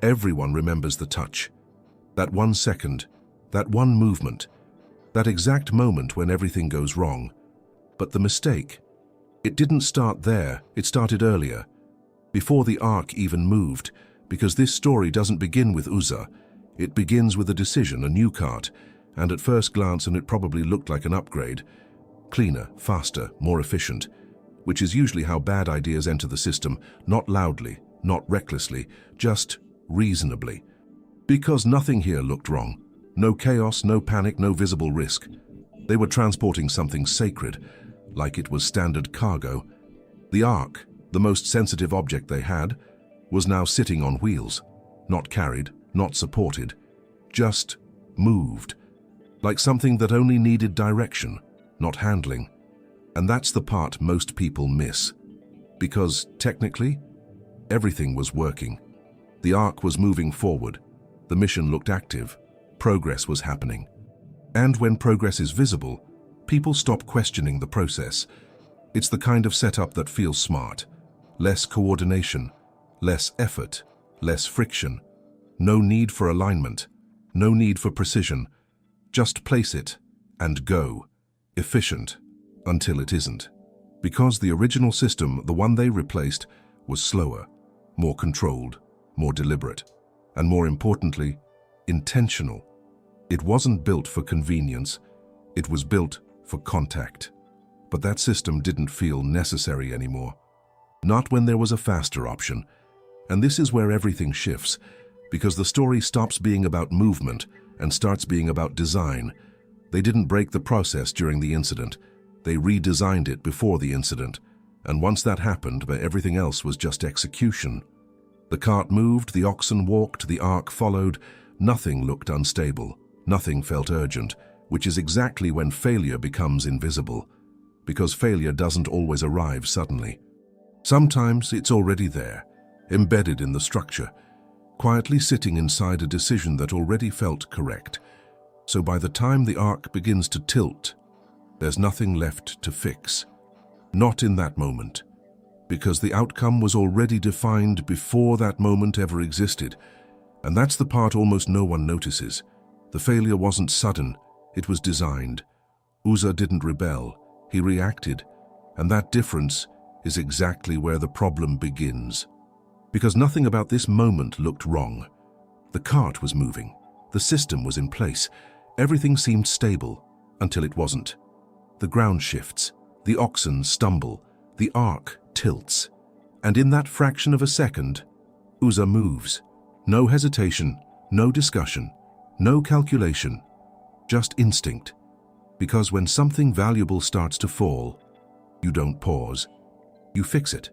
Everyone remembers the touch. That 1 second, that one movement, that exact moment when everything goes wrong. But the mistake, it didn't start there, it started earlier, before the ark even moved, because this story doesn't begin with Uzzah. It begins with a decision, a new cart, and at first glance, and it probably looked like an upgrade, cleaner, faster, more efficient, which is usually how bad ideas enter the system, not loudly, not recklessly, just reasonably. Because nothing here looked wrong. No chaos, no panic, no visible risk. They were transporting something sacred, like it was standard cargo. The ark, the most sensitive object they had, was now sitting on wheels, not carried, not supported, just moved, like something that only needed direction, not handling. And that's the part most people miss. Because, technically, everything was working. The ark was moving forward. The mission looked active. Progress was happening. And when progress is visible, people stop questioning the process. It's the kind of setup that feels smart. Less coordination, less effort, less friction. No need for alignment, no need for precision. Just place it and go. Efficient until it isn't. Because the original system, the one they replaced, was slower, more controlled, more deliberate, and more importantly, intentional. It wasn't built for convenience, it was built for contact. But that system didn't feel necessary anymore. Not when there was a faster option. And this is where everything shifts, because the story stops being about movement and starts being about design. They didn't break the process during the incident. They redesigned it before the incident. And once that happened, everything else was just execution. The cart moved, the oxen walked, the ark followed. Nothing looked unstable. Nothing felt urgent, which is exactly when failure becomes invisible. Because failure doesn't always arrive suddenly. Sometimes it's already there, embedded in the structure, quietly sitting inside a decision that already felt correct. So by the time the ark begins to tilt, there's nothing left to fix. Not in that moment, because the outcome was already defined before that moment ever existed. And that's the part almost no one notices. The failure wasn't sudden, it was designed. Uzzah didn't rebel, he reacted. And that difference is exactly where the problem begins. Because nothing about this moment looked wrong. The cart was moving, the system was in place, everything seemed stable until it wasn't. The ground shifts, the oxen stumble, the ark tilts, and in that fraction of a second, Uzzah moves. No hesitation, no discussion, no calculation, just instinct. Because when something valuable starts to fall, you don't pause. You fix it.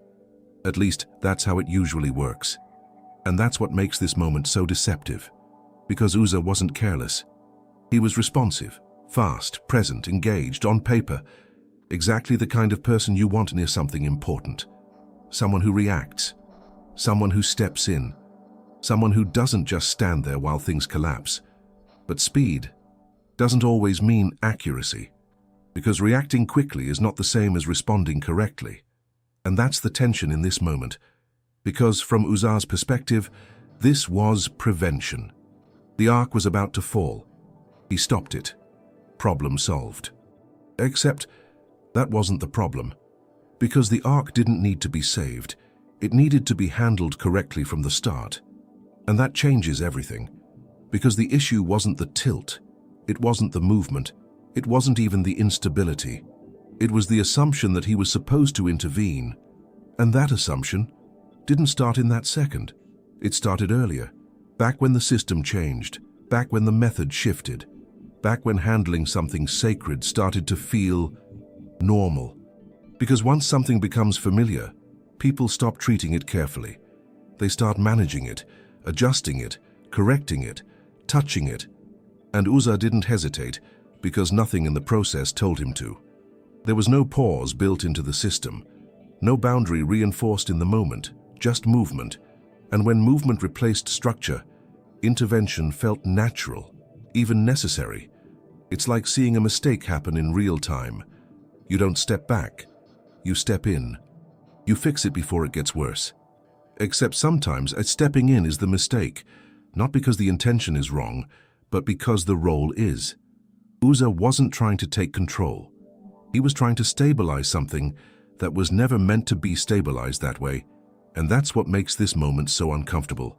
At least, that's how it usually works. And that's what makes this moment so deceptive. Because Uzzah wasn't careless. He was responsive, fast, present, engaged, on paper. Exactly the kind of person you want near something important. Someone who reacts. Someone who steps in. Someone who doesn't just stand there while things collapse. But speed doesn't always mean accuracy. Because reacting quickly is not the same as responding correctly. And that's the tension in this moment, because from Uzzah's perspective, this was prevention. The ark was about to fall. He stopped it. Problem solved. Except that wasn't the problem, because the ark didn't need to be saved. It needed to be handled correctly from the start. And that changes everything, because the issue wasn't the tilt, it wasn't the movement, it wasn't even the instability. It was the assumption that he was supposed to intervene. And that assumption didn't start in that second. It started earlier, back when the system changed, back when the method shifted, back when handling something sacred started to feel normal. Because once something becomes familiar, people stop treating it carefully. They start managing it, adjusting it, correcting it, touching it. And Uzzah didn't hesitate, because nothing in the process told him to. There was no pause built into the system, no boundary reinforced in the moment, just movement. And when movement replaced structure, intervention felt natural, even necessary. It's like seeing a mistake happen in real time. You don't step back, you step in. You fix it before it gets worse. Except sometimes stepping in is the mistake, not because the intention is wrong, but because the role is. Uzzah wasn't trying to take control. He was trying to stabilize something that was never meant to be stabilized that way, and that's what makes this moment so uncomfortable.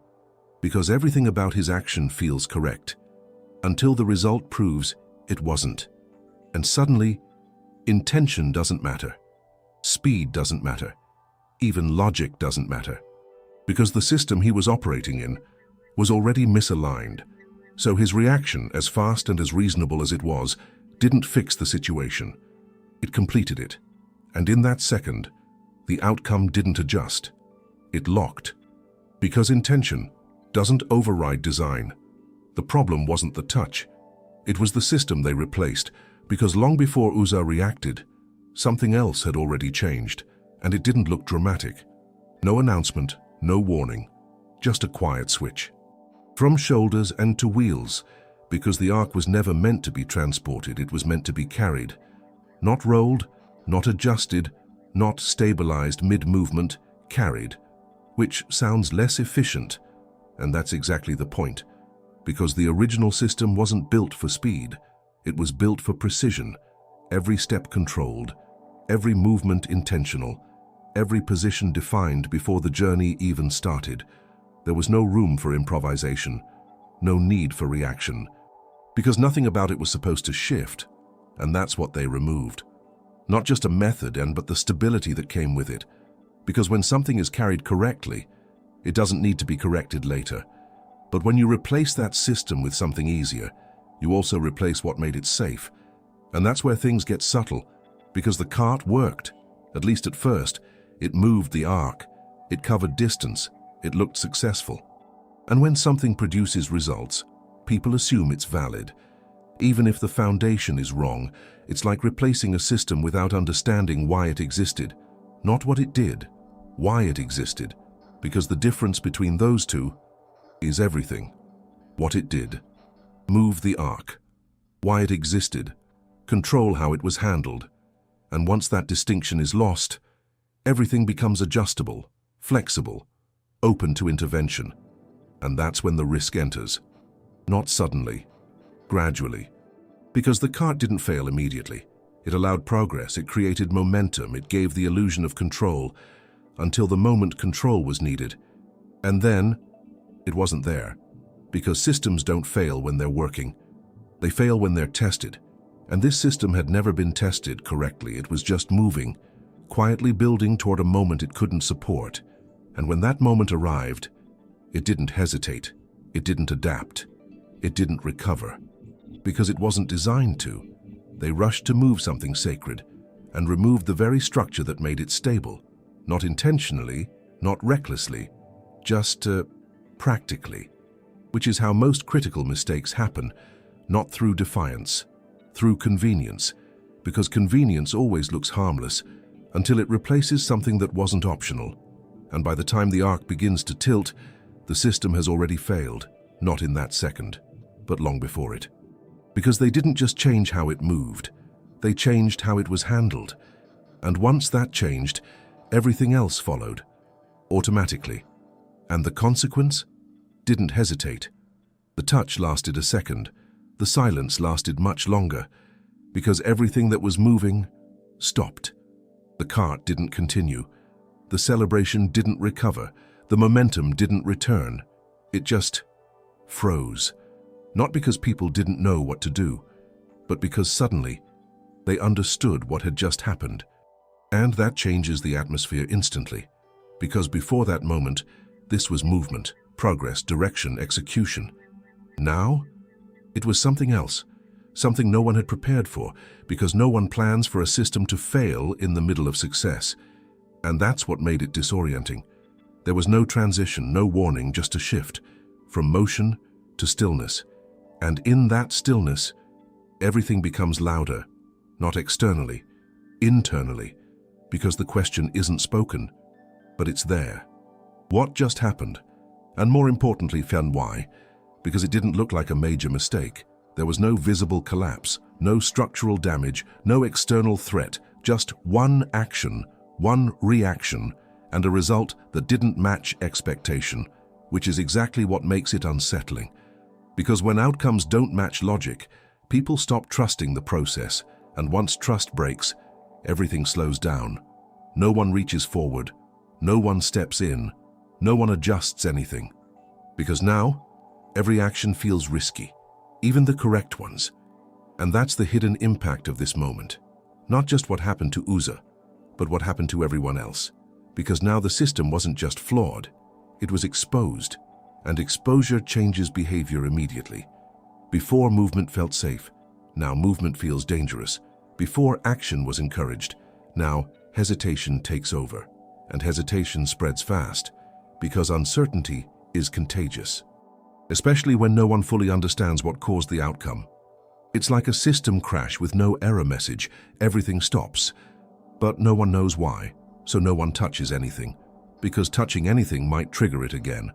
Because everything about his action feels correct, until the result proves it wasn't. And suddenly, intention doesn't matter. Speed doesn't matter. Even logic doesn't matter. Because the system he was operating in was already misaligned. So his reaction, as fast and as reasonable as it was, didn't fix the situation. It completed it. And in that second, the outcome didn't adjust. It locked. Because intention doesn't override design. The problem wasn't the touch. It was the system they replaced, because long before Uzzah reacted, something else had already changed, and it didn't look dramatic. No announcement, no warning, just a quiet switch. From shoulders and to wheels, because the ark was never meant to be transported, it was meant to be carried. Not rolled, not adjusted, not stabilized mid-movement, carried. Which sounds less efficient, and that's exactly the point. Because the original system wasn't built for speed, it was built for precision, every step controlled, every movement intentional, every position defined before the journey even started. There was no room for improvisation, no need for reaction, because nothing about it was supposed to shift, and that's what they removed. Not just a method but the stability that came with it, because when something is carried correctly, it doesn't need to be corrected later. But when you replace that system with something easier, you also replace what made it safe. And that's where things get subtle, because the cart worked, at least at first. It moved the ark, it covered distance, it looked successful. And when something produces results, people assume it's valid. Even if the foundation is wrong, it's like replacing a system without understanding why it existed. Not what it did, why it existed, because the difference between those two is everything. What it did, move the ark. Why it existed, control how it was handled. And once that distinction is lost, everything becomes adjustable, flexible, open to intervention. And that's when the risk enters. Not suddenly, gradually. Because the cart didn't fail immediately. It allowed progress, it created momentum, it gave the illusion of control, until the moment control was needed. And then, it wasn't there. Because systems don't fail when they're working. They fail when they're tested. And this system had never been tested correctly. It was just moving, quietly building toward a moment it couldn't support. And when that moment arrived, it didn't hesitate. It didn't adapt. It didn't recover. Because it wasn't designed to. They rushed to move something sacred and removed the very structure that made it stable. Not intentionally, not recklessly, just practically. Which is how most critical mistakes happen, not through defiance, through convenience, because convenience always looks harmless until it replaces something that wasn't optional. And by the time the ark begins to tilt, the system has already failed, not in that second, but long before it. Because they didn't just change how it moved, they changed how it was handled. And once that changed, everything else followed, automatically. And the consequence? Didn't hesitate. The touch lasted a second. The silence lasted much longer, because everything that was moving stopped. The cart didn't continue. The celebration didn't recover. The momentum didn't return. It just froze. Not because people didn't know what to do, but because suddenly they understood what had just happened. And that changes the atmosphere instantly, because before that moment, this was movement, progress, direction, execution. Now, it was something else, something no one had prepared for, because no one plans for a system to fail in the middle of success. And that's what made it disorienting. There was no transition, no warning, just a shift, from motion to stillness. And in that stillness, everything becomes louder, not externally, internally, because the question isn't spoken, but it's there. What just happened? And more importantly, why? Because it didn't look like a major mistake. There was no visible collapse, no structural damage, no external threat, just one action, one reaction, and a result that didn't match expectation, which is exactly what makes it unsettling. Because when outcomes don't match logic, people stop trusting the process, and once trust breaks, everything slows down. No one reaches forward, no one steps in, no one adjusts anything. Because now, every action feels risky, even the correct ones. And that's the hidden impact of this moment. Not just what happened to Uzzah, but what happened to everyone else. Because now the system wasn't just flawed, it was exposed, and exposure changes behavior immediately. Before, movement felt safe, now movement feels dangerous. Before, action was encouraged, now hesitation takes over. And hesitation spreads fast, because uncertainty is contagious. Especially when no one fully understands what caused the outcome. It's like a system crash with no error message. Everything stops, but no one knows why, so no one touches anything, because touching anything might trigger it again.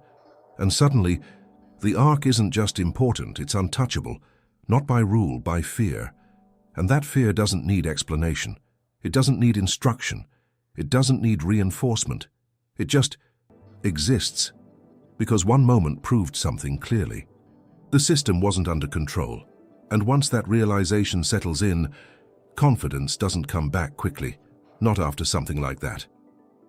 And suddenly, the ark isn't just important, it's untouchable, not by rule, by fear. And that fear doesn't need explanation. It doesn't need instruction. It doesn't need reinforcement. It just exists, because one moment proved something clearly. The system wasn't under control, and once that realization settles in, confidence doesn't come back quickly, not after something like that.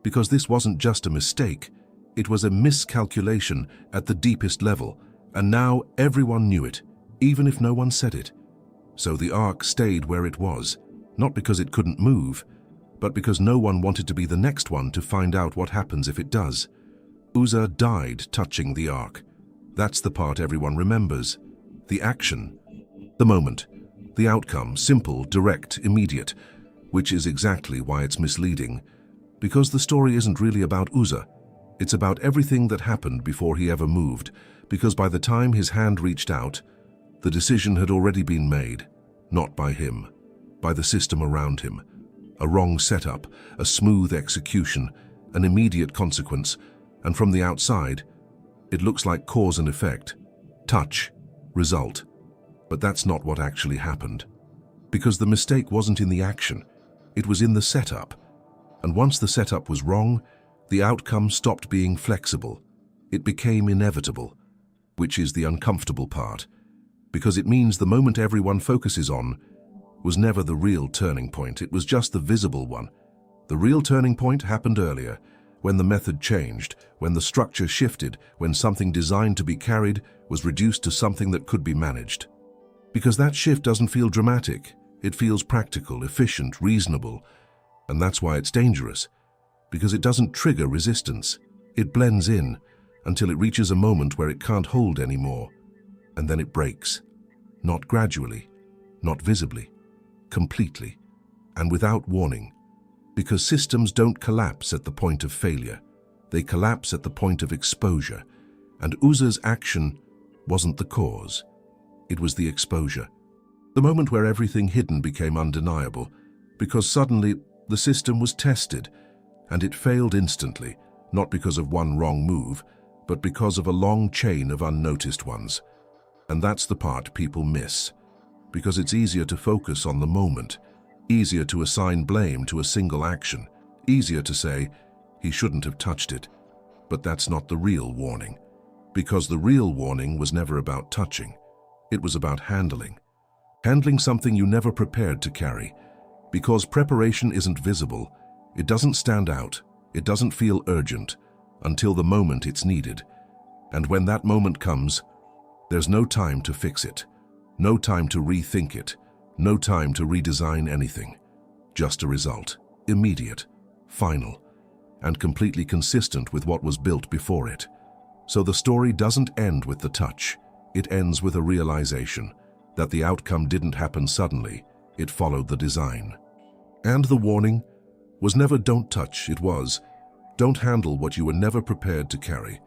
Because this wasn't just a mistake, it was a miscalculation at the deepest level, and now everyone knew it, even if no one said it. So the ark stayed where it was, not because it couldn't move, but because no one wanted to be the next one to find out what happens if it does. Uzzah died touching the ark. That's the part everyone remembers. The action, the moment, the outcome, simple, direct, immediate, which is exactly why it's misleading. Because the story isn't really about Uzzah. It's about everything that happened before he ever moved, because by the time his hand reached out, the decision had already been made, not by him, by the system around him. A wrong setup, a smooth execution, an immediate consequence, and from the outside, it looks like cause and effect, touch, result. But that's not what actually happened. Because the mistake wasn't in the action, it was in the setup. And once the setup was wrong, the outcome stopped being flexible. It became inevitable, which is the uncomfortable part, because it means the moment everyone focuses on was never the real turning point, it was just the visible one. The real turning point happened earlier, when the method changed, when the structure shifted, when something designed to be carried was reduced to something that could be managed. Because that shift doesn't feel dramatic, it feels practical, efficient, reasonable, and that's why it's dangerous. Because it doesn't trigger resistance, it blends in until it reaches a moment where it can't hold anymore, and then it breaks. Not gradually, not visibly, completely, and without warning. Because systems don't collapse at the point of failure, they collapse at the point of exposure, and Uzzah's action wasn't the cause, it was the exposure. The moment where everything hidden became undeniable, because suddenly the system was tested, and it failed instantly, not because of one wrong move, but because of a long chain of unnoticed ones. And that's the part people miss, because it's easier to focus on the moment, easier to assign blame to a single action, easier to say, he shouldn't have touched it. But that's not the real warning, because the real warning was never about touching. It was about handling. Handling something you never prepared to carry. Because preparation isn't visible, it doesn't stand out, it doesn't feel urgent, until the moment it's needed. And when that moment comes, there's no time to fix it, no time to rethink it, no time to redesign anything. Just a result, immediate, final, and completely consistent with what was built before it. So the story doesn't end with the touch, it ends with a realization that the outcome didn't happen suddenly, it followed the design. And the warning was never don't touch, it was don't handle what you were never prepared to carry.